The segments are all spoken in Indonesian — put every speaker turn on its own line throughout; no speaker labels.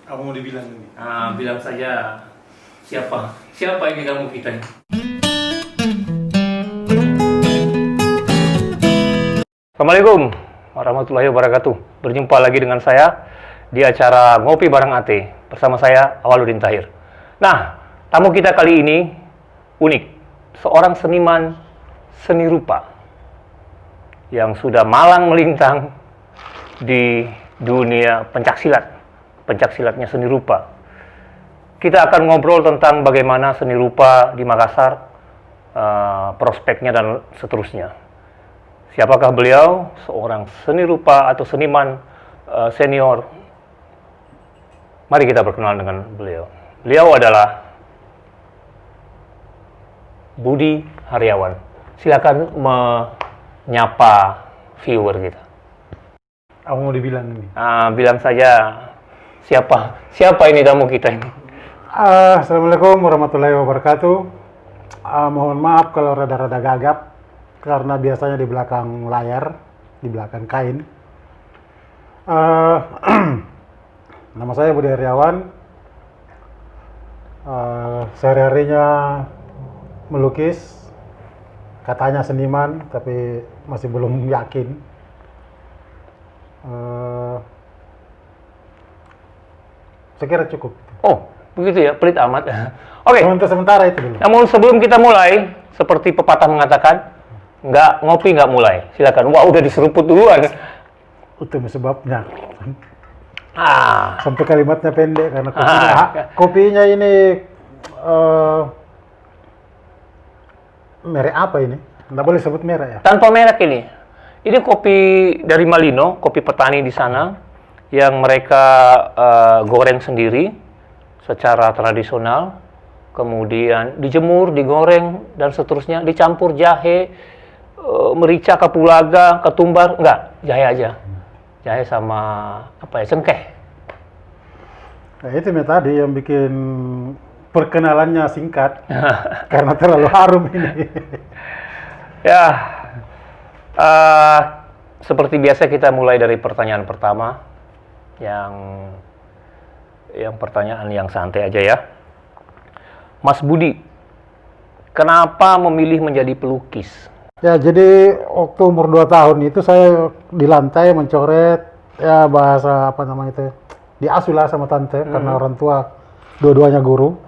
Apa mau dibilang ini?
Bilang saja siapa ini kamu kita ini? Assalamualaikum warahmatullahi wabarakatuh. Berjumpa lagi dengan saya di acara Ngopi Bareng Ate bersama saya Awaludin Tahir. Nah, tamu kita kali ini unik, seorang seniman seni rupa yang sudah malang melintang di dunia pencaksilatnya seni rupa. Kita akan ngobrol tentang bagaimana seni rupa di Makassar, prospeknya dan seterusnya. Siapakah beliau? Seorang seni rupa atau seniman senior. Mari kita berkenalan dengan beliau. Beliau adalah Budi Haryawan. Silakan menyapa viewer kita.
Apa mau dibilang ini?
Bilang saja siapa ini tamu kita ini?
Assalamualaikum warahmatullahi wabarakatuh. Mohon maaf kalau rada-rada gagap, karena biasanya di belakang layar, di belakang kain. Nama saya Budi Haryawan. Sehari-harinya melukis, katanya seniman, tapi masih belum yakin. Saya kira cukup.
Oh, begitu ya, pelit amat. Oke.
Untuk sementara itu dulu.
Namun sebelum kita mulai, seperti pepatah mengatakan, nggak ngopi nggak mulai. Silakan. Wah, udah diseruput duluan.
Itu sebabnya. Sampai kalimatnya pendek karena kopinya ini merek apa ini? Nggak boleh sebut merek ya?
Tanpa merek ini. Ini kopi dari Malino, kopi petani di sana, yang mereka goreng sendiri secara tradisional, kemudian dijemur, digoreng, dan seterusnya, dicampur jahe, merica, kapulaga, ketumbar, enggak, jahe aja. Jahe sama cengkeh.
Nah, itu tadi yang bikin perkenalannya singkat karena terlalu harum ini.
Ya, seperti biasa kita mulai dari pertanyaan pertama, yang pertanyaan yang santai aja ya. Mas Budi, kenapa memilih menjadi pelukis?
Ya, jadi waktu umur 2 tahun itu saya di lantai mencoret, ya bahasa apa namanya itu, diasuh lah sama tante karena orang tua dua-duanya guru.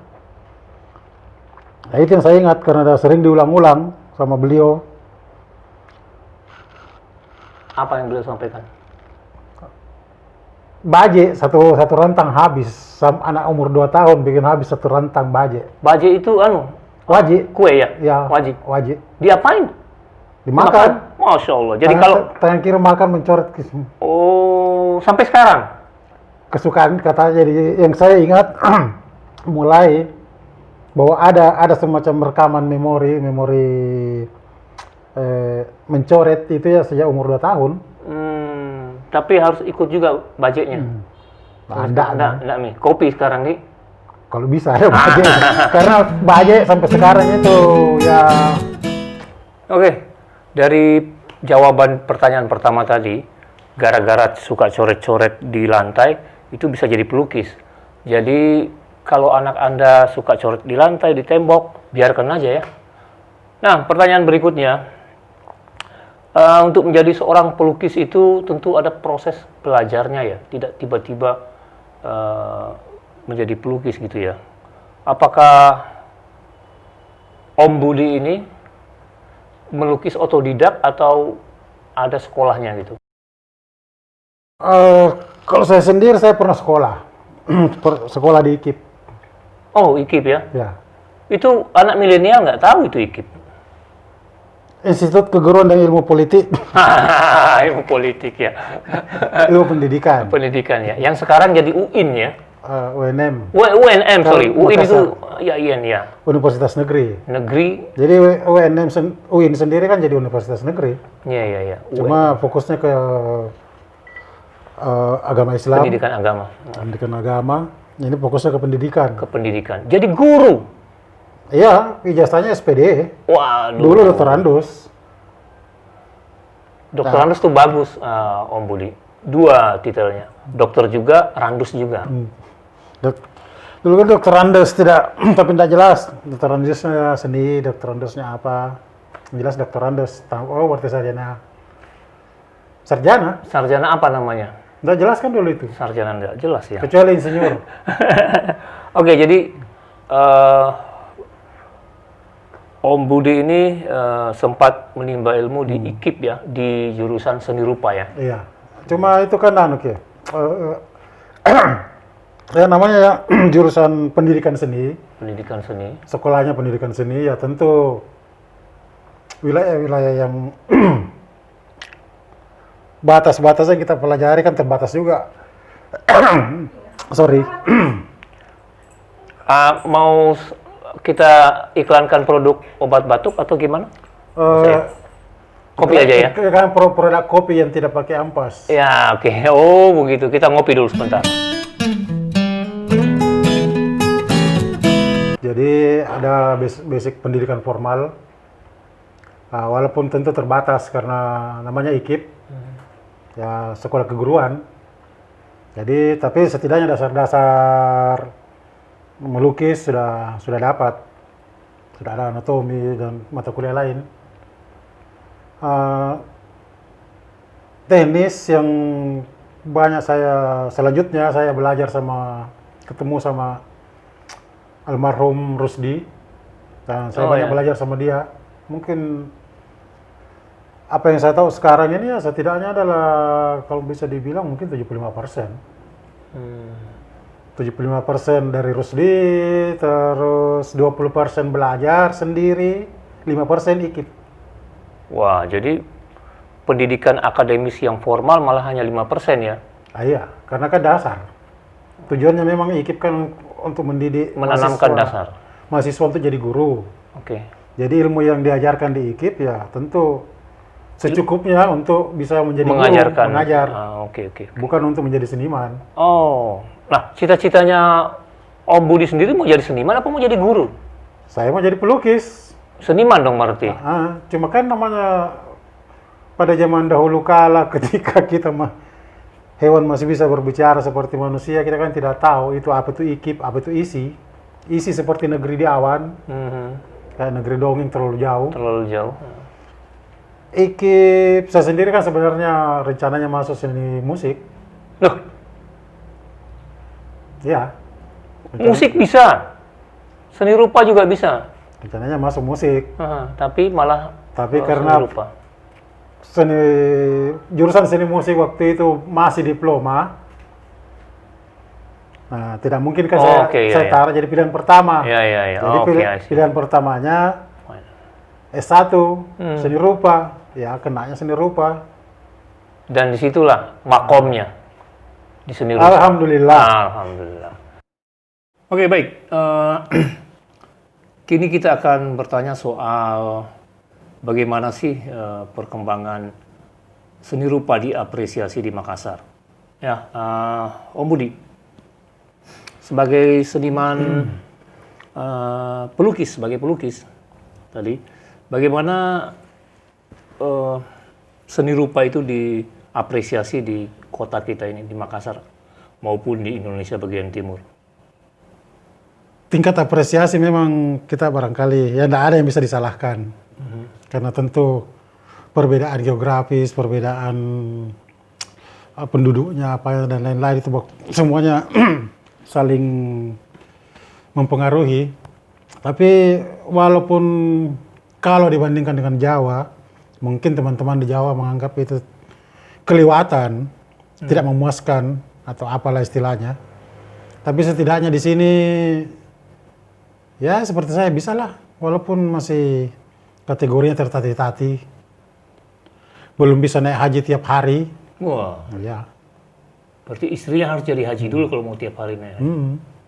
Nah, itu yang saya ingat karena sering diulang-ulang sama beliau.
Apa yang beliau sampaikan?
Baje satu rantang habis, anak umur 2 tahun bikin habis satu rantang baje.
Baje itu
Waji.
Kue ya?
Ya,
Waji.
Diapain? Dimakan.
Masya Allah. Jadi
tangan kiri makan mencoret.
Oh, sampai sekarang?
Kesukaan katanya. Jadi yang saya ingat mulai bahwa ada semacam rekaman memori mencoret itu ya sejak umur 2 tahun.
Tapi harus ikut juga budgetnya. Enggak nih. Kopi sekarang nih.
Kalau bisa ada budget. Karena budget sampai sekarang itu ya.
Oke. Dari jawaban pertanyaan pertama tadi, gara-gara suka coret-coret di lantai, itu bisa jadi pelukis. Jadi kalau anak Anda suka coret di lantai, di tembok, biarkan aja ya. Nah, pertanyaan berikutnya, untuk menjadi seorang pelukis itu tentu ada proses belajarnya ya, tidak tiba-tiba menjadi pelukis gitu ya. Apakah Om Budi ini melukis otodidak atau ada sekolahnya gitu?
Kalau saya sendiri saya pernah sekolah di IKIP.
Oh, IKIP ya?
Ya.
Itu anak milenial nggak tahu itu IKIP.
Institut Keguruan dan Ilmu Politik.
Ilmu politik ya.
Ilmu pendidikan.
Pendidikan ya. Yang sekarang jadi UIN ya.
UNM.
UNM, sorry. UIN itu ya IN ya.
Universitas Negeri.
Negeri.
Jadi UIN sendiri kan jadi Universitas Negeri.
Iya.
Cuma fokusnya ke agama Islam.
Pendidikan agama.
Pendidikan agama. Ini fokusnya ke pendidikan.
Ke pendidikan. Jadi guru.
Iya, ijazahnya SPD.
Waduh.
Dulu doktorandus.
Doktorandus tuh bagus, Om Budi. 2 titelnya. Dokter juga, randus juga.
Dulu kan dokter Andes tidak, tapi tidak jelas. Dokter Andesnya seni, dokter Andesnya apa? Yang jelas dokter Andes. Oh, berarti sarjana. Sarjana?
Sarjana apa namanya?
Tidak jelas kan dulu itu.
Sarjana nggak jelas ya.
Kecuali insinyur.
Oke, jadi Om Budi ini sempat menimba ilmu di IKIP ya, di jurusan seni rupa ya.
Iya. Cuma itu kan ya namanya ya jurusan pendidikan seni.
Pendidikan seni.
Sekolahnya pendidikan seni ya tentu wilayah-wilayah yang batas-batas yang kita pelajari kan terbatas juga. Sorry.
Mau kita iklankan produk obat batuk atau gimana? Kopi aja ya?
Kan produk kopi yang tidak pakai ampas.
Ya, oke. Oh, begitu. Kita ngopi dulu sebentar.
Jadi ada basic pendidikan formal, walaupun tentu terbatas karena namanya IKIP, ya sekolah keguruan. Jadi tapi setidaknya dasar-dasar melukis sudah dapat, sudah ada anatomi dan mata kuliah lain. Teknis yang banyak selanjutnya saya belajar ketemu sama almarhum Rusdi, dan saya banyak belajar sama dia. Mungkin apa yang saya tahu sekarang ini ya setidaknya adalah kalau bisa dibilang mungkin 75%. 75% dari Rusdi, terus 20% belajar sendiri, 5% IKIP.
Wah, jadi pendidikan akademis yang formal malah hanya 5% ya?
Iya, karena kan dasar. Tujuannya memang IKIP kan untuk mendidik
Menanamkan dasar.
mahasiswa untuk jadi guru.
Oke.
Jadi ilmu yang diajarkan di IKIP ya tentu secukupnya untuk bisa menjadi
Mengajarkan.
guru, mengajar.
Oke.
Bukan untuk menjadi seniman.
Oh, nah cita-citanya Om Budi sendiri mau jadi seniman apa mau jadi guru?
Saya mau jadi pelukis.
Seniman dong berarti?
Cuma kan namanya pada zaman dahulu kala ketika hewan masih bisa berbicara seperti manusia, kita kan tidak tahu itu apa itu IKIP, apa itu isi. Isi seperti negeri di awan, kayak negeri dongeng terlalu jauh.
Terlalu jauh.
IKIP, saya sendiri kan sebenarnya rencananya masuk seni musik.
Loh,
Ya.
musik bisa, seni rupa juga bisa.
Rencananya masuk musik.
Tapi malah
Karena
seni rupa.
Jurusan seni musik waktu itu masih diploma. Nah, tidak mungkin kan saya taruh jadi pilihan pertama.
Iya.
Jadi pilihan pertamanya S1 seni rupa, ya kenanya seni rupa.
Dan disitulah makomnya di seni rupa.
Alhamdulillah.
Oke, baik. Kini kita akan bertanya soal bagaimana sih perkembangan seni rupa diapresiasi di Makassar. Ya, Om Budi, sebagai seniman sebagai pelukis tadi, bagaimana seni rupa itu diapresiasi di kota kita ini, di Makassar, maupun di Indonesia bagian timur?
Tingkat apresiasi memang kita barangkali, ya tidak ada yang bisa disalahkan. Karena tentu perbedaan geografis, perbedaan penduduknya, dan lain-lain itu semuanya saling mempengaruhi. Tapi walaupun kalau dibandingkan dengan Jawa, mungkin teman-teman di Jawa menganggap itu kelewatan, tidak memuaskan atau apalah istilahnya. Tapi setidaknya di sini ya seperti saya bisalah, walaupun masih kategorinya tertati-tati, belum bisa naik haji tiap hari.
Wah.
Ya.
Berarti istrinya harus jadi haji dulu kalau mau tiap hari naik haji.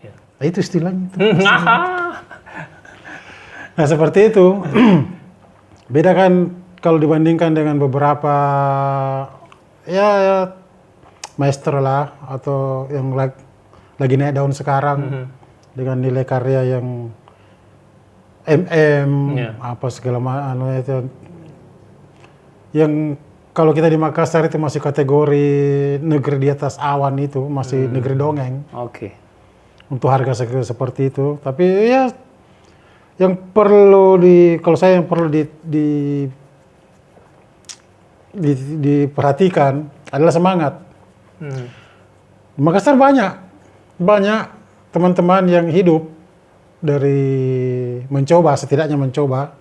Ya. Itu istilahnya. Nah seperti itu. Beda kan kalau dibandingkan dengan beberapa ya maestro lah, atau yang lagi naik daun sekarang dengan nilai karya yang apa segala macam itu, yang kalau kita di Makassar itu masih kategori negeri di atas awan, itu masih negeri dongeng.
Oke.
untuk harga seperti itu. Tapi ya yang perlu kalau saya yang perlu diperhatikan adalah semangat. Di Makassar banyak teman-teman yang hidup dari setidaknya mencoba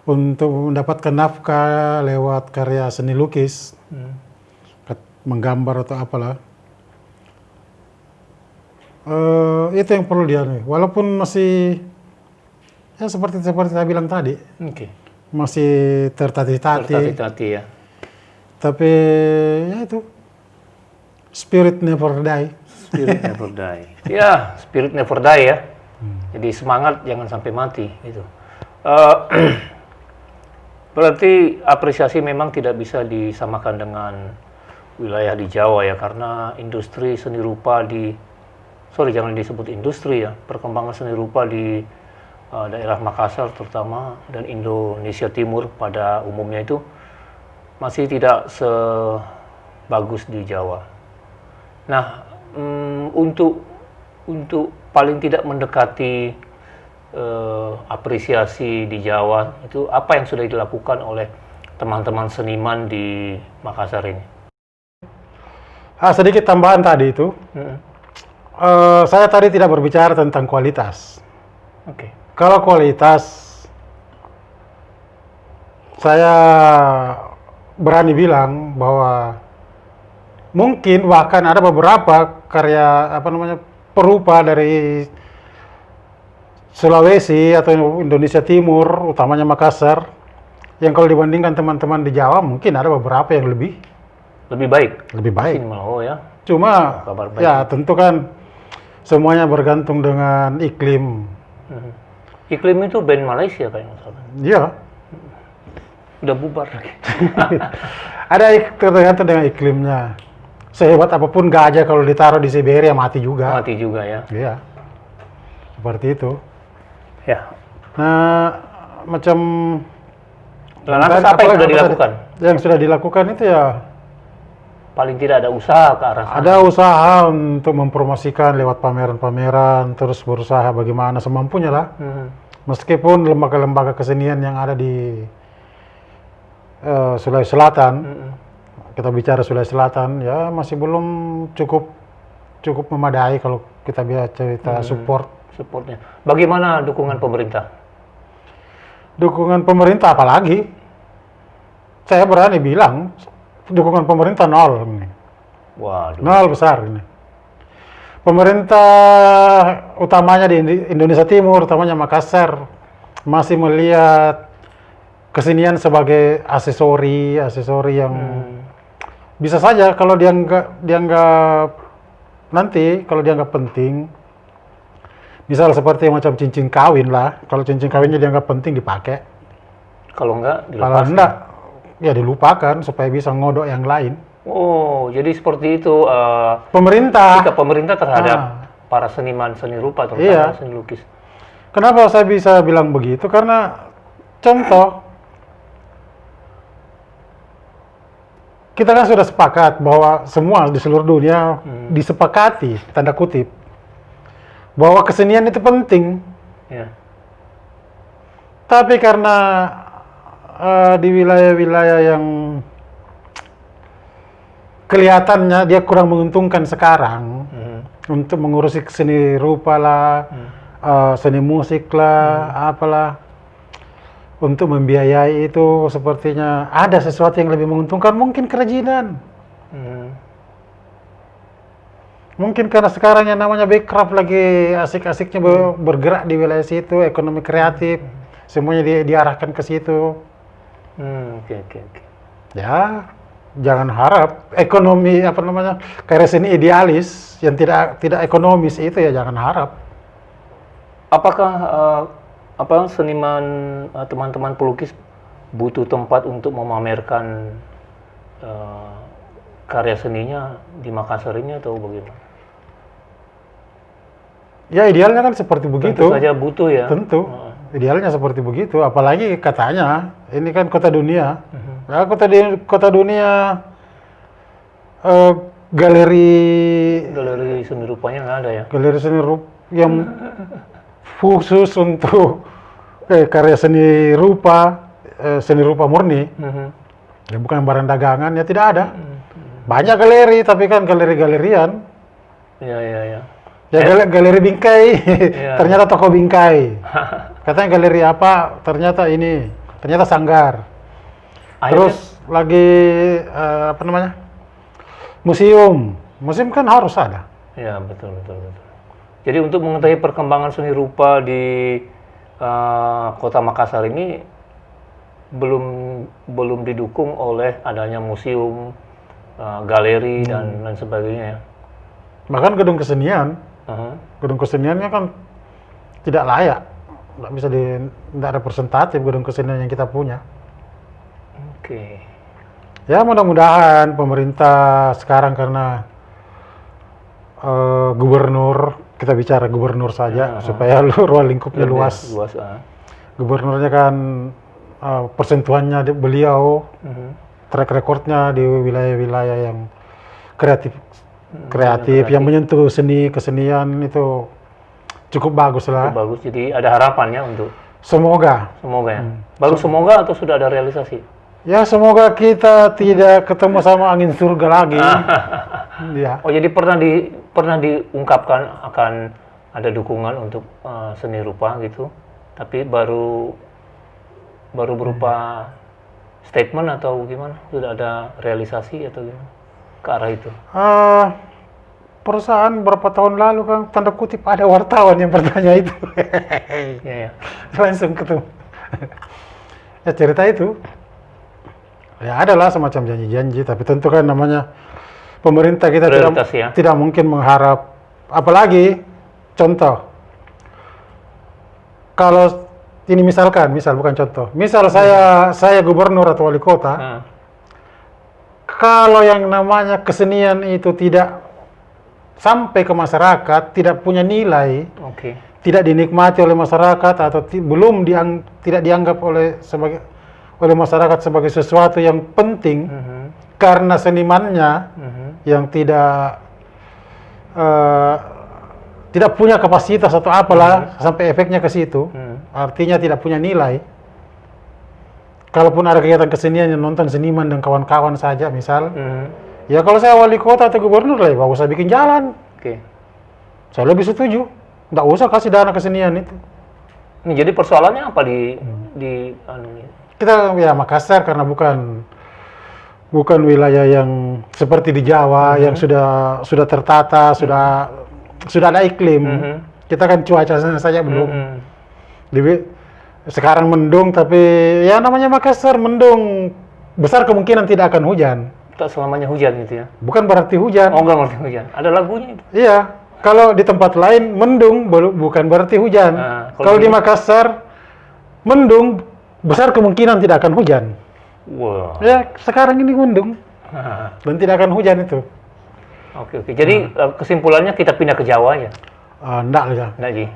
untuk mendapatkan nafkah lewat karya seni lukis, menggambar atau apalah. Itu yang perlu walaupun masih ya seperti saya bilang tadi, masih tertatih-tatih
ya.
Tapi ya itu spirit never die.
Spirit never die. Ya, spirit never die ya. Jadi semangat jangan sampai mati itu. Berarti apresiasi memang tidak bisa disamakan dengan wilayah di Jawa ya, karena industri seni rupa jangan disebut industri ya, perkembangan seni rupa di daerah Makassar terutama dan Indonesia Timur pada umumnya itu masih tidak sebagus di Jawa. Nah, untuk paling tidak mendekati apresiasi di Jawa itu apa yang sudah dilakukan oleh teman-teman seniman di Makassar ini?
Sedikit tambahan tadi itu, saya tadi tidak berbicara tentang kualitas. Kalau kualitas, saya berani bilang bahwa mungkin bahkan ada beberapa karya perupa dari Sulawesi atau Indonesia Timur, utamanya Makassar, yang kalau dibandingkan teman-teman di Jawa mungkin ada beberapa yang lebih baik.
Oh ya.
Cuma ya tentu kan semuanya bergantung dengan iklim.
Iklim itu band Malaysia kayaknya.
Iya.
Udah bubar lagi.
Ada tergantung dengan iklimnya. Sehebat apapun gajah kalau ditaruh di Siberia mati juga.
Mati juga ya.
Iya. Seperti itu.
Ya.
Nah, macam
apa yang sudah dilakukan?
Yang sudah dilakukan itu ya
paling tidak ada usaha ke arah sana.
Ada usaha untuk mempromosikan lewat pameran-pameran, terus berusaha bagaimana semampunya lah. Meskipun lembaga-lembaga kesenian yang ada di Sulawesi Selatan, kita bicara Sulawesi Selatan, ya masih belum cukup memadai kalau kita bicara cerita
supportnya. Bagaimana dukungan pemerintah?
Dukungan pemerintah apalagi? Saya berani bilang dukungan pemerintah nol ini.
Waduh.
Nol besar ini. Pemerintah utamanya di Indonesia Timur, utamanya Makassar, masih melihat kesenian sebagai aksesori yang bisa saja kalau dianggap penting. Misal seperti macam cincin kawin lah, kalau cincin kawinnya dianggap penting dipakai.
Kalau enggak dilepas.
Kalau enggak ya dilupakan supaya bisa ngodok yang lain.
Oh, jadi seperti itu
pemerintah.
Sikap pemerintah terhadap para seniman seni rupa terutama seni lukis.
Kenapa saya bisa bilang begitu? Karena contoh kita kan sudah sepakat bahwa semua di seluruh dunia disepakati, tanda kutip, bahwa kesenian itu penting.
Ya.
Tapi karena di wilayah-wilayah yang kelihatannya dia kurang menguntungkan sekarang untuk mengurusi seni rupa lah, seni musik lah, apalah, untuk membiayai itu sepertinya ada sesuatu yang lebih menguntungkan, mungkin kerajinan. Mungkin karena sekarang yang namanya backcraft lagi asik-asiknya bergerak di wilayah situ, ekonomi kreatif, semuanya diarahkan ke situ.
Oke.
Ya, jangan harap ekonomi karya seni idealis yang tidak ekonomis itu ya jangan harap.
Apakah seniman teman-teman pelukis butuh tempat untuk memamerkan karya seninya di Makassar ini atau bagaimana?
Ya idealnya kan seperti begitu.
Tentu saja butuh ya.
Tentu. Idealnya seperti begitu. Apalagi katanya ini kan kota dunia. Ya, kota dunia
Galeri seni rupanya nggak ada ya?
galeri seni rupa yang khusus untuk karya seni rupa murni. Ya bukan barang dagangan, ya tidak ada. Banyak galeri, tapi kan galeri-galerian.
Iya.
Ya galeri bingkai,
Iya.
ternyata toko bingkai. Katanya galeri apa, ternyata sanggar.
Akhirnya,
Terus lagi apa namanya? Museum kan harus ada.
ya betul. Jadi untuk mengetahui perkembangan seni rupa di Kota Makassar ini belum didukung oleh adanya museum, galeri dan lain sebagainya ya.
Bahkan gedung kesenian,
Aha.
gedung keseniannya kan tidak layak, tidak representatif gedung kesenian yang kita punya.
Oke.
Ya mudah-mudahan pemerintah sekarang karena gubernur, kita bicara gubernur saja supaya ruang lingkupnya luas.
Luas.
Gubernurnya kan persentuhannya beliau, track recordnya di wilayah-wilayah yang kreatif, yang menyentuh kesenian itu cukup bagus lah.
Cukup bagus. Jadi ada harapannya untuk
Semoga.
ya. Baru semoga atau sudah ada realisasi?
Ya semoga kita tidak ketemu sama angin surga lagi. Ya.
Oh jadi pernah diungkapkan akan ada dukungan untuk seni rupa gitu, tapi baru berupa statement atau gimana? Sudah ada realisasi atau gimana ke arah itu?
Perusahaan berapa tahun lalu kan tanda kutip ada wartawan yang bertanya itu.
Ya.
Langsung ketemu. Ya cerita itu. Ya adalah semacam janji-janji, tapi tentu kan namanya pemerintah kita
Prioritas, ya.
tidak mungkin mengharap, apalagi contoh. Kalau ini misal bukan contoh. Misal saya gubernur atau wali kota, kalau yang namanya kesenian itu tidak sampai ke masyarakat, tidak punya nilai, tidak dinikmati oleh masyarakat atau tidak dianggap oleh masyarakat sebagai sesuatu yang penting karena senimannya yang tidak punya kapasitas atau apalah sampai efeknya ke situ, artinya tidak punya nilai. Kalaupun ada kegiatan kesenian yang nonton seniman dan kawan-kawan saja misal, ya kalau saya wali kota atau gubernur lah, bagus saya bikin jalan. Saya lebih setuju, nggak usah kasih dana kesenian itu.
Ini jadi persoalannya apa
Kita ya Makassar karena bukan wilayah yang seperti di Jawa yang sudah tertata, sudah ada iklim. Kita kan cuaca saja belum. Sekarang mendung, tapi ya namanya Makassar mendung, besar kemungkinan tidak akan hujan.
Tak selamanya hujan gitu ya?
Bukan berarti hujan.
Oh enggak berarti hujan, ada lagunya itu.
Iya, kalau di tempat lain mendung bukan berarti hujan. Kalau di Makassar mendung, besar kemungkinan tidak akan hujan.
Wow.
Ya sekarang ini mendung dan tidak akan hujan itu.
Oke. Jadi kesimpulannya kita pindah ke Jawa aja?
Enggak lah.
Enggak, Ji.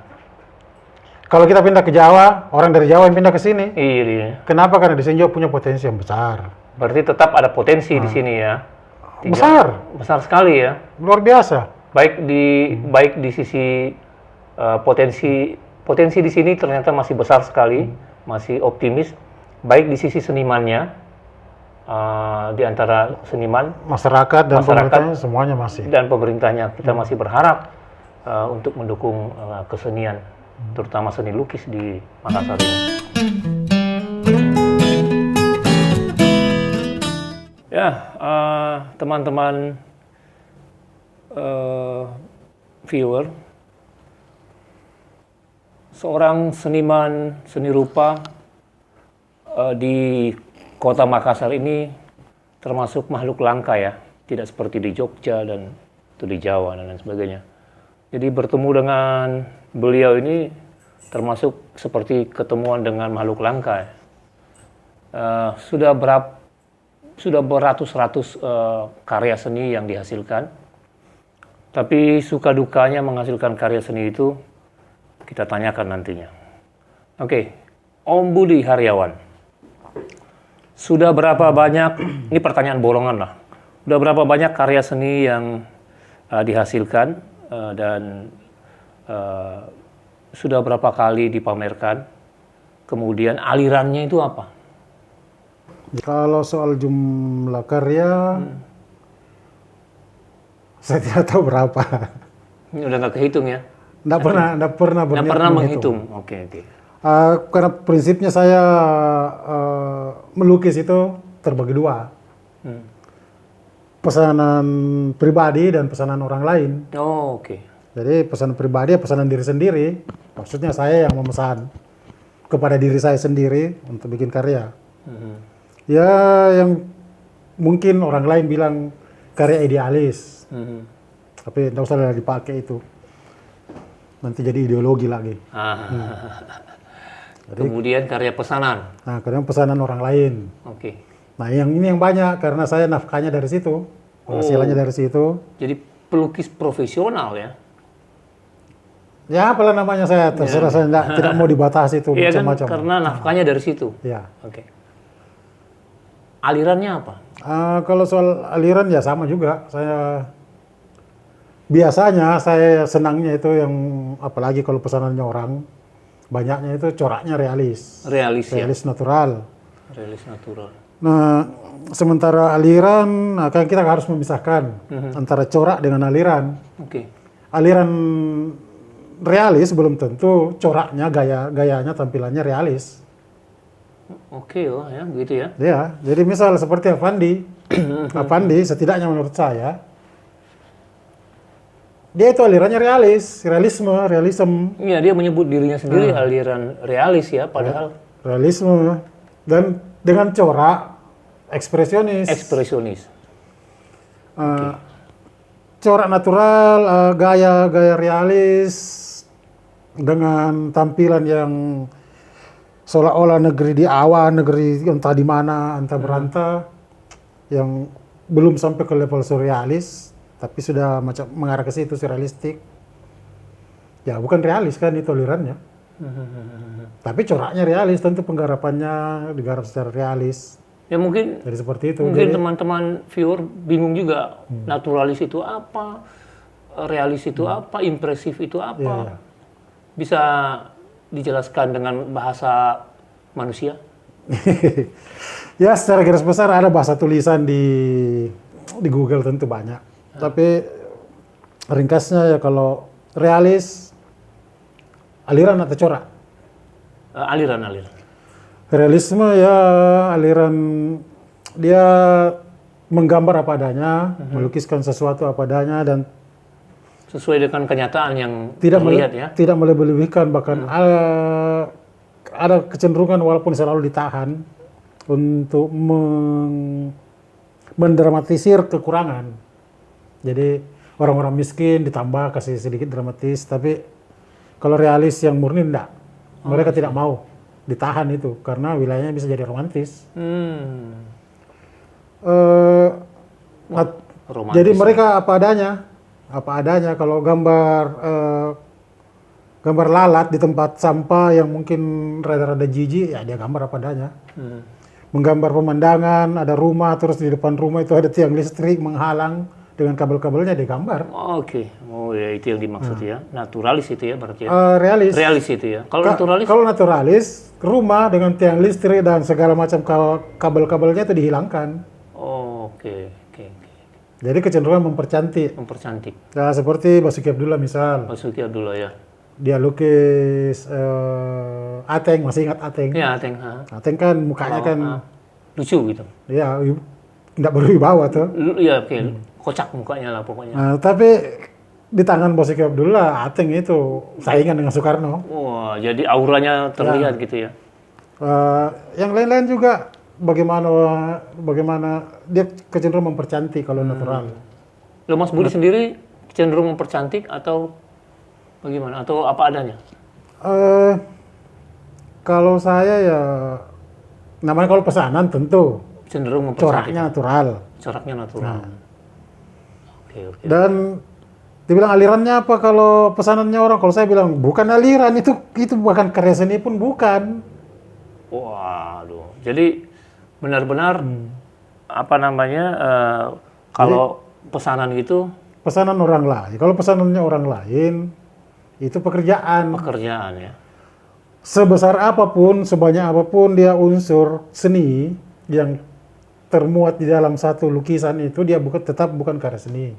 Kalau kita pindah ke Jawa, orang dari Jawa yang pindah ke sini.
Iya.
Kenapa? Karena di sini juga punya potensi yang besar.
Berarti tetap ada potensi di sini ya?
Besar
sekali ya?
Luar biasa.
Baik di sisi potensi di sini ternyata masih besar sekali, masih optimis. Baik di sisi senimannya, di antara seniman,
masyarakat dan pemerintahnya semuanya masih.
Dan pemerintahnya kita masih berharap untuk mendukung kesenian, terutama seni lukis di Makassar ini. Ya, teman-teman viewer, seorang seniman seni rupa di Kota Makassar ini termasuk makhluk langka ya, tidak seperti di Jogja dan di Jawa dan lain sebagainya. Jadi bertemu dengan beliau ini termasuk seperti ketemuan dengan makhluk langka. Sudah beratus-ratus karya seni yang dihasilkan, tapi suka dukanya menghasilkan karya seni itu kita tanyakan nantinya. Oke, Om Budi Haryawan. Sudah berapa banyak, ini pertanyaan borongan lah, Udah berapa banyak karya seni yang dihasilkan dan sudah berapa kali dipamerkan? Kemudian alirannya itu apa?
Kalau soal jumlah karya, saya tidak tahu berapa.
Ini udah nggak kehitung ya?
Nggak pernah
Nggak
berniat
pernah
menghitung.
menghitung. Oke.
Karena prinsipnya saya melukis itu terbagi dua. Pesanan pribadi dan pesanan orang lain.
Oh, oke.
Jadi pesanan pribadi, pesanan diri sendiri. Maksudnya saya yang memesan kepada diri saya sendiri untuk bikin karya. Ya, yang mungkin orang lain bilang karya idealis. Tapi nggak usah dipakai itu. Nanti jadi ideologi lagi.
Kemudian karya pesanan.
Nah, kadang pesanan orang lain.
Oke.
Nah, yang ini yang banyak karena saya nafkahnya dari situ, penghasilannya dari situ.
Jadi pelukis profesional ya?
Ya, apalah namanya saya terserah, saya tidak mau dibatasi itu
Iya kan,
macam-macam.
karena nafkahnya dari situ.
Ya.
Oke. Alirannya apa?
Kalau soal aliran ya sama juga. Biasanya saya senangnya itu yang apalagi kalau pesanannya orang, banyaknya itu coraknya realis.
Realis ya?
Realis natural.
Realis natural.
Nah, sementara aliran, kan kita harus memisahkan antara corak dengan aliran.
Oke.
Aliran realis belum tentu coraknya, gayanya, tampilannya realis.
Oke, oh ya, begitu ya.
Ya, jadi misal seperti Avandi, Avandi setidaknya menurut saya, dia itu alirannya realisme.
Iya, dia menyebut dirinya sendiri aliran realis ya, padahal
Realisme. Dan dengan corak ekspresionis.
ekspresionis.
Corak natural, gaya realis, dengan tampilan yang seolah-olah negeri di awan, negeri entah di mana, entah berantah, yang belum sampai ke level surrealis, tapi sudah macam mengarah ke situ surrealistik. Ya bukan realis kan itu alirannya. Tapi coraknya realis, tentu penggarapannya digarap secara realis.
Ya mungkin
Jadi seperti itu.
mungkin
Jadi,
teman-teman viewer bingung juga naturalis itu apa, realis itu apa, impresif itu apa.
Iya.
Bisa dijelaskan dengan bahasa manusia?
ya secara garis besar ada bahasa tulisan di Google tentu banyak. Tapi ringkasnya ya kalau realis, aliran atau corak?
Aliran.
Realisme ya aliran, dia menggambar apa adanya, melukiskan sesuatu apa adanya, dan
Sesuai dengan kenyataan yang
tidak
terlihat ya.
tidak melebih-lebihkan, bahkan ada kecenderungan walaupun selalu ditahan untuk mendramatisir kekurangan. Jadi orang-orang miskin ditambah kasih sedikit dramatis, tapi kalau realis yang murni enggak. Mereka tidak mau ditahan itu karena wilayahnya bisa jadi romantis.
Romantis.
Jadi mereka apa adanya. Kalau gambar lalat di tempat sampah yang mungkin rada-rada jijik, ya dia gambar apa adanya. Menggambar pemandangan, ada rumah, terus di depan rumah itu ada tiang listrik menghalang dengan kabel-kabelnya, dia gambar.
Oke. Oh ya, itu yang dimaksud ya. Naturalis itu ya berarti ya.
Realis.
Realis itu ya. Kalau naturalis?
Kalau naturalis, rumah dengan tiang listrik dan segala macam kabel-kabelnya itu dihilangkan.
Oh, oke.
Jadi kecenderungan mempercantik.
Mempercantik.
Ya, seperti Basuki Abdullah misal.
Basuki Abdullah ya.
Dia lukis Ateng, masih ingat Ateng?
Ya, Ateng.
Ateng kan mukanya kan,
Lucu gitu.
ya nggak berwibawa tuh.
Iya, oke. Kocak mukanya lah pokoknya.
Nah, tapi di tangan Basuki Abdullah, Ateng itu saingan dengan Soekarno.
Wah, jadi auranya terlihat gitu ya.
Yang lain-lain juga bagaimana dia kecenderungan mempercantik kalau natural.
Lo Mas Budi sendiri cenderung mempercantik atau bagaimana? Atau apa adanya?
Kalau saya ya, namanya kalau pesanan tentu
Cenderung mempercantik.
coraknya natural.
Coraknya natural. Oke.
Dan dibilang alirannya apa kalau pesanannya orang? Kalau saya bilang bukan aliran, itu bahkan karya seni pun bukan.
Waduh. Jadi benar-benar apa namanya Kalau pesanan gitu,
Pesanan orang lain. Kalau pesanannya orang lain, itu pekerjaan.
pekerjaan ya.
Sebesar apapun, sebanyak apapun dia unsur seni yang termuat di dalam satu lukisan itu, dia tetap bukan karya seni.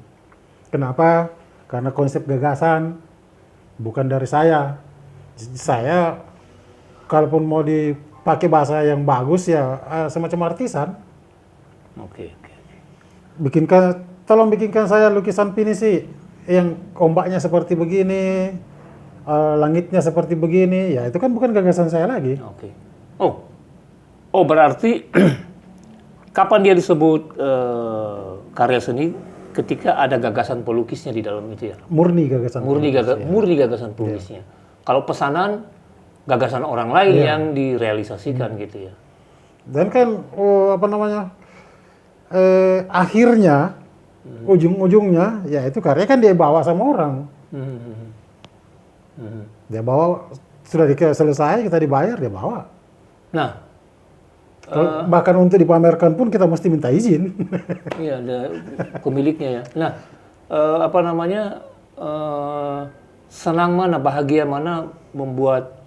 Kenapa? Karena konsep gagasan bukan dari saya. Saya, kalaupun mau dipakai bahasa yang bagus ya semacam artisan.
Oke.
Tolong bikinkan saya lukisan pinisi yang ombaknya seperti begini, langitnya seperti begini, ya itu kan bukan gagasan saya lagi.
Oke. Oh berarti kapan dia disebut karya seni? Ketika ada gagasan pelukisnya di dalam itu ya.
Murni gagasan.
Murni gagasan pelukisnya. Kalau pesanan gagasan orang lain yang direalisasikan gitu ya.
Dan kan akhirnya ujung-ujungnya ya itu karya kan dia bawa sama orang. Dia bawa, sudah selesai kita dibayar, dia bawa.
Nah,
bahkan untuk dipamerkan pun kita mesti minta izin.
iya ada pemiliknya ya. Nah, senang mana, bahagia mana membuat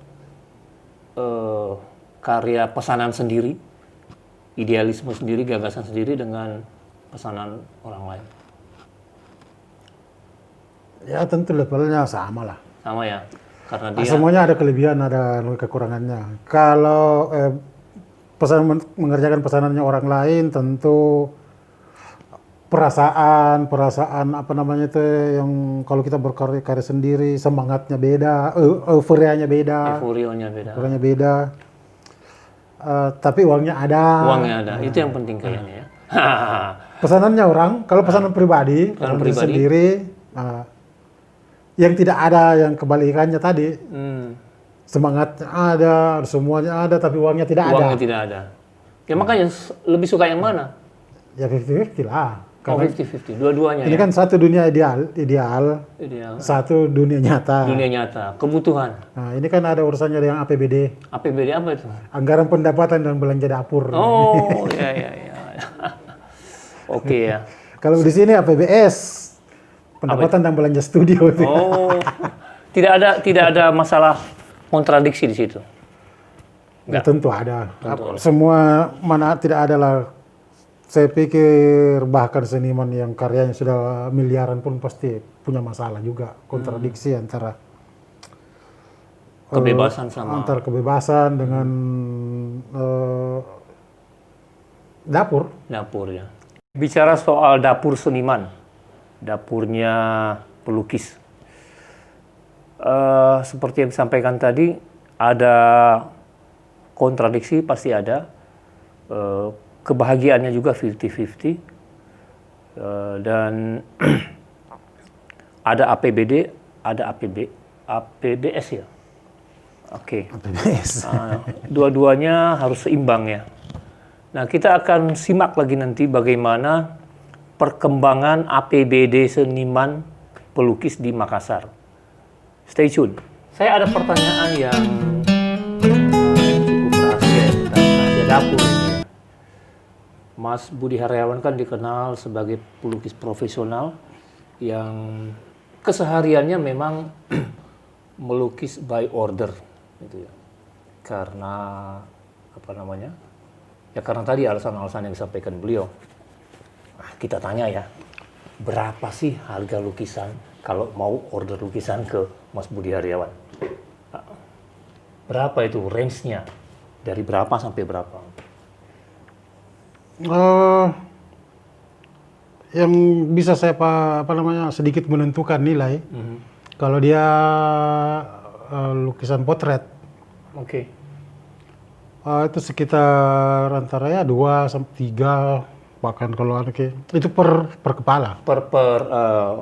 karya pesanan sendiri, idealisme sendiri, gagasan sendiri dengan pesanan orang lain?
Ya tentu levelnya sama lah.
Sama ya, karena dia
Semuanya ada kelebihan, ada kekurangannya. Kalau mengerjakan pesanannya orang lain, tentu perasaan yang kalau kita berkarya sendiri, semangatnya beda, euforianya beda. Euforianya beda. Tapi uangnya ada.
Uangnya ada, itu yang penting kayaknya ya.
Pesanannya orang, kalau pesanan pribadi, sendiri, yang tidak ada yang kebalikannya tadi. Semangatnya ada, semuanya ada, tapi uangnya tidak ada.
Uangnya tidak ada. Ya makanya lebih suka yang mana?
Ya 50-50 lah.
Oh 50-50, dua-duanya
Ini
ya?
kan satu dunia ideal, satu dunia nyata.
Dunia nyata, kebutuhan.
Nah, ini kan ada urusannya dengan APBD.
APBD apa itu?
Anggaran pendapatan dan belanja dapur.
Oh, ya. Oke ya.
Kalau di sini APBS, pendapatan dan belanja studio.
Oh, tidak ada masalah kontradiksi di situ.
Ya, tentu ada. Semua mana tidak ada lah. Saya pikir bahkan seniman yang karyanya sudah miliaran pun pasti punya masalah juga, kontradiksi antara
kebebasan sama
antara kebebasan dengan dapur
ya. Bicara soal dapur seniman, dapurnya pelukis. Seperti yang disampaikan tadi, ada kontradiksi pasti ada. Kebahagiaannya juga 50-50. Dan ada APBD, ada APBS ya. Oke.
APBS.
Dua-duanya harus seimbang ya. Nah, kita akan simak lagi nanti bagaimana perkembangan APBD seniman pelukis di Makassar. Stay tune. Saya ada pertanyaan yang cukup rahasia tentang rahasia dapur ini. Mas Budi Haryawan kan dikenal sebagai pelukis profesional yang kesehariannya memang melukis by order, gitu ya. Karena ya karena tadi alasan-alasan yang disampaikan beliau. Kita tanya ya, berapa sih harga lukisan kalau mau order lukisan ke Mas Budi Haryawan? Berapa itu range-nya? Dari berapa sampai berapa?
Yang bisa saya sedikit menentukan nilai, kalau dia lukisan potret.
Oke.
Itu sekitar antara ya 2 sampai 3, bahkan kalau itu per kepala.
Per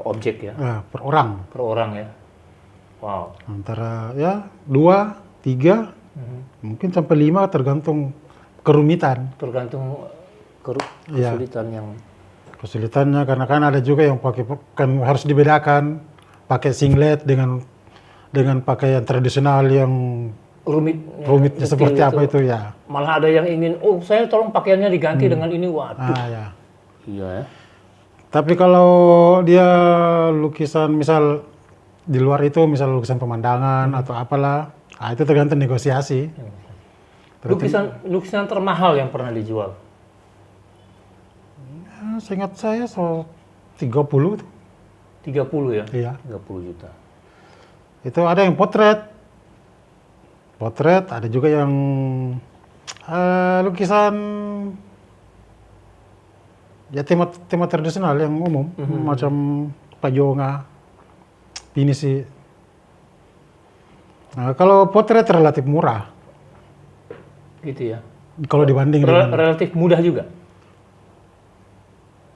objek ya?
Per orang.
Per orang ya? Wow.
Antara ya 2, 3, mungkin sampai 5 tergantung kerumitan.
Tergantung kesulitan yang...
Kesulitannya karena kan ada juga yang pakai, kan harus dibedakan pakai singlet dengan pakaian tradisional yang rumitnya seperti itu. Apa itu ya.
Malah ada yang ingin, saya tolong pakaiannya diganti dengan ini, waduh.
Ya.
Iya ya.
Tapi kalau dia lukisan misal di luar itu, misal lukisan pemandangan atau apalah, itu tergantung negosiasi.
Lukisan termahal yang pernah dijual?
Seingat saya 30 tuh.
30 ya?
Iya.
30 juta.
Itu ada yang potret, ada juga yang lukisan ya tema tradisional yang umum, macam pajonga, pinisi. Nah, kalau potret relatif murah.
Gitu ya?
Kalau dibanding dengan
Relatif mudah juga?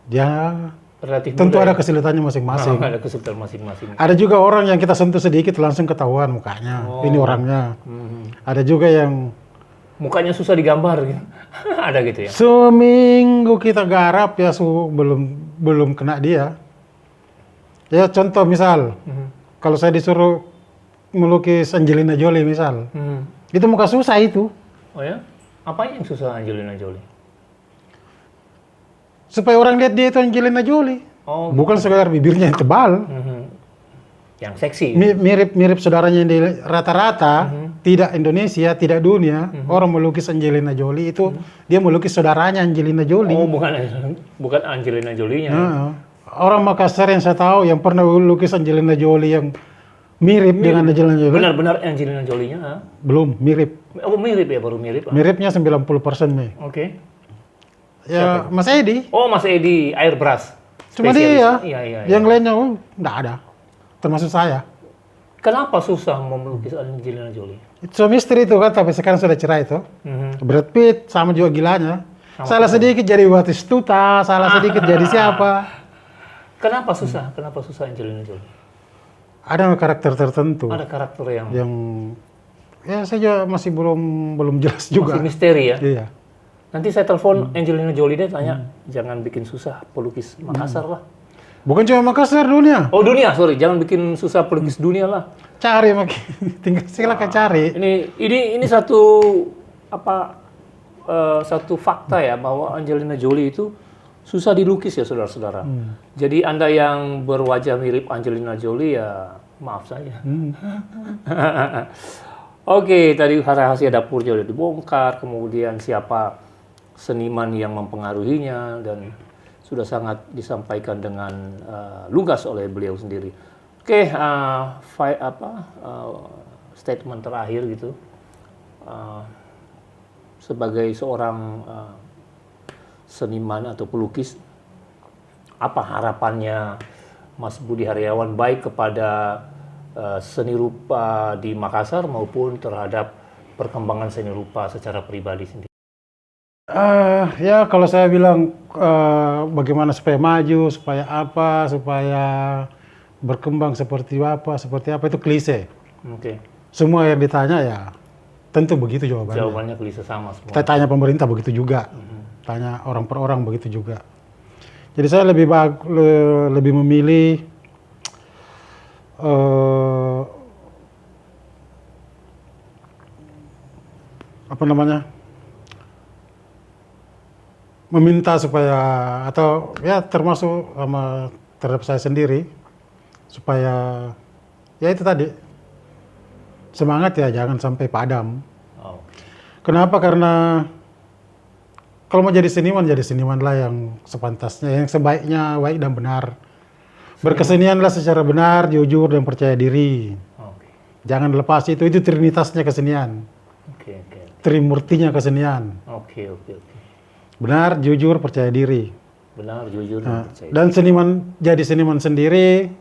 ya
Relatif
tentu
mudah
ada
ya?
kesulitannya masing-masing.
Ada kesulitan masing-masing.
Ada juga orang yang kita sentuh sedikit langsung ketahuan mukanya, ini orangnya. Ada juga yang
Mukanya susah digambar gitu. Ada gitu ya?
seminggu kita garap ya belum kena dia. Ya contoh misal, kalau saya disuruh melukis Angelina Jolie misal, itu muka susah itu.
Oh ya? Apa yang susah Angelina Jolie?
Supaya orang lihat dia itu Angelina Jolie.
Oh,
Bukan sekedar bibirnya yang tebal.
yang seksi.
Mirip saudaranya yang rata-rata, tidak Indonesia, tidak dunia. Orang melukis Angelina Jolie itu, dia melukis saudaranya Angelina Jolie.
Oh, bukan Angelina Jolie-nya.
Nah, orang Makassar yang saya tahu yang pernah lukis Angelina Jolie yang mirip dengan Angelina Jolie.
Benar-benar Angelina Jolie-nya? Ha?
Belum, mirip.
Oh, mirip ya, baru mirip.
Miripnya 90% nih.
Oke.
Ya, Mas Edi.
Oh, Mas Edi, airbrush.
Cuma
Spesialis.
dia.
Iya.
Yang lainnya, enggak ada. Termasuk saya.
Kenapa susah mau melukis Angelina Jolie?
Itu misteri itu kan, tapi sekarang sudah cerai itu. Brad Pitt sama juga gilanya. Salah sedikit jadi Batistuta, salah sedikit jadi siapa.
Kenapa susah? Kenapa susah Angelina Jolie?
Ada karakter tertentu
Ada karakter yang
ya saya juga masih belum jelas juga.
masih misteri ya?
Iya.
Nanti saya telepon Angelina Jolie deh tanya, jangan bikin susah pelukis Makassar lah.
Bukan cuma Makassar dunia.
Oh dunia, sorry, jangan bikin susah pelukis dunia lah.
Cari makin tinggal silakan cari.
Ini satu satu fakta ya bahwa Angelina Jolie itu susah dilukis ya saudara-saudara. Jadi Anda yang berwajah mirip Angelina Jolie ya maaf saja. Oke, tadi rahasia dapurnya udah dibongkar, kemudian siapa seniman yang mempengaruhinya dan sudah sangat disampaikan dengan lugas oleh beliau sendiri. Oke, statement terakhir gitu. Sebagai seorang seniman atau pelukis, apa harapannya Mas Budi Haryawan baik kepada seni rupa di Makassar maupun terhadap perkembangan seni rupa secara pribadi sendiri?
Ya kalau saya bilang bagaimana supaya maju, supaya apa, supaya berkembang seperti apa itu klise.
Oke.
Semua yang ditanya ya tentu begitu jawabannya.
Jawabannya klise sama semua.
Kita tanya pemerintah begitu juga, tanya orang per orang begitu juga. Jadi saya lebih memilih meminta supaya atau ya termasuk sama terhadap saya sendiri supaya ya itu tadi semangat ya jangan sampai padam.
Oh.
Kenapa? Karena kalau mau jadi seniman lah yang sepantasnya, yang sebaiknya baik dan benar. Berkesenianlah secara benar, jujur dan percaya diri.
Okay.
Jangan lepas itu trinitasnya kesenian.
Okay.
Trimurtinya kesenian.
Oke.
Benar, jujur, percaya diri.
Benar, jujur, dan percaya diri.
Dan jadi seniman sendiri,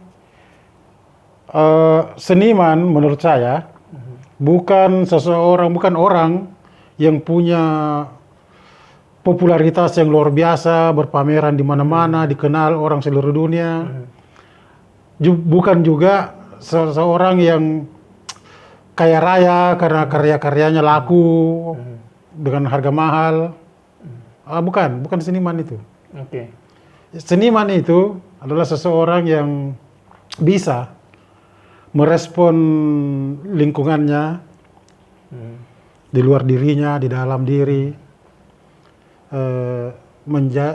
seniman menurut saya bukan orang yang punya popularitas yang luar biasa, berpameran di mana-mana, dikenal orang seluruh dunia. Bukan juga seseorang yang kaya raya karena karya-karyanya laku dengan harga mahal. Bukan seniman itu.
Oke.
Seniman itu adalah seseorang yang bisa merespon lingkungannya, di luar dirinya, di dalam diri,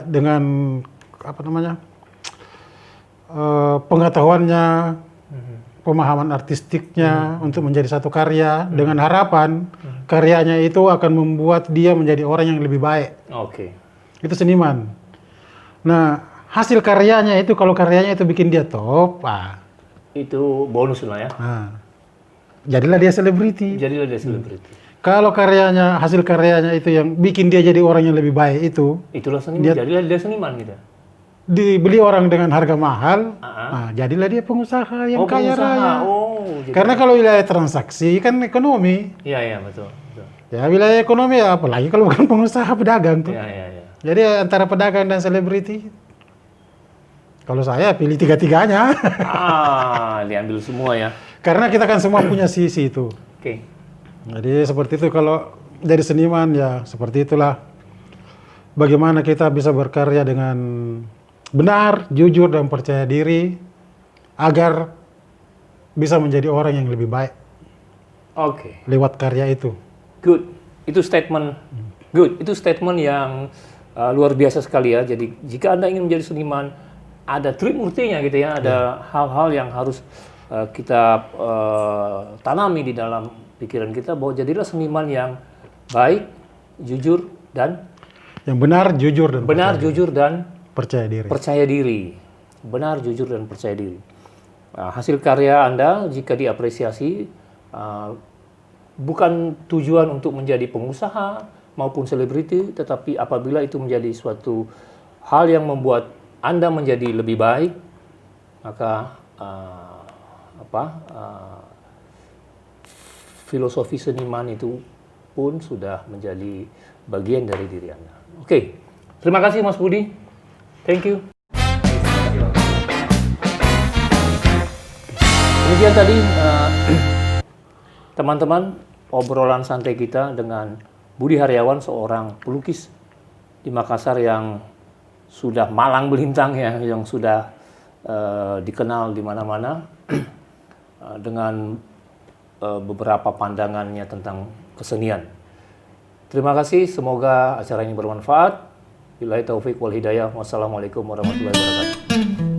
dengan pengetahuannya, pemahaman artistiknya untuk menjadi satu karya dengan harapan karyanya itu akan membuat dia menjadi orang yang lebih baik.
Oke.
Itu seniman. Nah, hasil karyanya itu kalau karyanya itu bikin dia top,
Itu bonus lah ya.
Jadilah dia selebriti.
Jadilah dia selebriti.
Kalau hasil karyanya itu yang bikin dia jadi orang yang lebih baik
itulah seniman. Jadilah dia seniman gitu.
Dibeli orang dengan harga mahal, jadilah dia pengusaha yang kaya raya. Karena kalau wilayah transaksi kan ekonomi.
Iya, betul.
Ya wilayah ekonomi ya, apalagi kalau bukan pengusaha pedagang tuh.
Iya.
Jadi antara pedagang dan selebriti, kalau saya pilih tiga-tiganya.
Diambil semua ya.
Karena kita kan semua punya sisi itu.
Oke.
Jadi seperti itu kalau jadi seniman ya seperti itulah. Bagaimana kita bisa berkarya dengan benar, jujur, dan percaya diri agar bisa menjadi orang yang lebih baik.
Oke.
Lewat karya itu.
Good. Itu statement. Good. Itu statement yang luar biasa sekali ya. Jadi jika Anda ingin menjadi seniman, ada trimurtinya gitu ya. Ada hal-hal yang harus kita tanami di dalam pikiran kita bahwa jadilah seniman yang baik, jujur, dan
yang benar, jujur, dan
jujur dan
percaya diri.
Percaya diri. Benar, jujur, dan percaya diri. Hasil karya Anda jika diapresiasi bukan tujuan untuk menjadi pengusaha maupun selebriti, tetapi apabila itu menjadi suatu hal yang membuat Anda menjadi lebih baik, maka filosofi seniman itu pun sudah menjadi bagian dari diri Anda. Oke. Terima kasih Mas Budi. Thank you. Demikian tadi teman-teman obrolan santai kita dengan Budi Haryawan, seorang pelukis di Makassar yang sudah malang melintang ya, yang sudah dikenal di mana-mana dengan beberapa pandangannya tentang kesenian. Terima kasih, semoga acara ini bermanfaat. Billahi taufik wal hidayah. Wassalamualaikum warahmatullahi wabarakatuh.